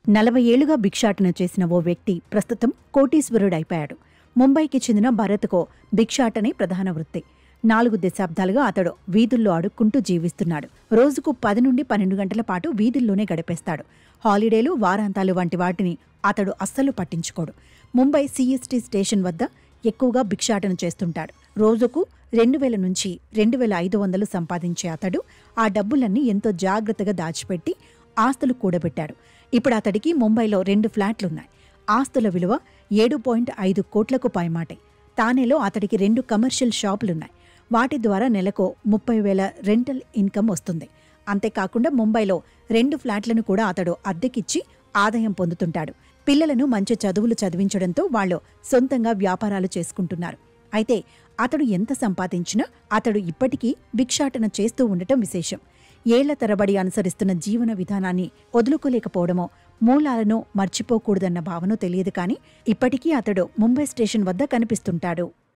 40 ఏళ్లుగా భిక్షాటన చేసిన ఓ వ్యక్తి ప్రస్తుతం కోటీశ్వరుడైపోయాడు. ముంబైకి చెందిన భరత్కో భిక్షాటనే ప్రధాన వృత్తి. 4 దశాబ్దాలుగా అతడు వీధుల్లో అడుక్కుంటూ జీవిస్తున్నాడు. రోజుకు 10 నుండి 12 గంటల పాటు వీధుల్లోనే గడిపేస్తాడు. హాలిడేలు, వారాంతాలు వంటి వాటిని అతడు అస్సలు పట్టించుకోడు. ముంబై సిఎస్టీ స్టేషన్ వద్ద ఎక్కువగా భిక్షాటన చేస్తుంటాడు. రోజుకు 2000 నుంచి 2500 సంపాదించే అతడు ఆ డబ్బులన్నీ ఎంతో జాగ్రత్తగా దాచిపెట్టి ఆస్తులు కూడబెట్టాడు. ఇప్పుడు అతడికి ముంబైలో 2 ఫ్లాట్లున్నాయి. ఆస్తుల విలువ 7.5 కోట్లకు పైమాటే. తానేలో అతడికి 2 కమర్షియల్ షాపులున్నాయి. వాటి ద్వారా నెలకు 30,000 రెంటల్ ఇన్కమ్ వస్తుంది. అంతేకాకుండా ముంబైలో 2 ఫ్లాట్లను కూడా అతడు అద్దెకిచ్చి ఆదాయం పొందుతుంటాడు. పిల్లలను మంచి చదువులు చదివించడంతో వాళ్లు సొంతంగా వ్యాపారాలు చేసుకుంటున్నారు. అయితే అతడు ఎంత సంపాదించినా అతడు ఇప్పటికీ భిక్షాటన చేస్తూ ఉండటం విశేషం. ఏళ్ల తరబడి అనుసరిస్తున్న జీవన విధానాన్ని వదులుకోలేకపోవడమో, మూలాలను మర్చిపోకూడదన్న భావనో తెలియదు కానీ ఇప్పటికీ అతడు ముంబై స్టేషన్ వద్ద కనిపిస్తుంటాడు.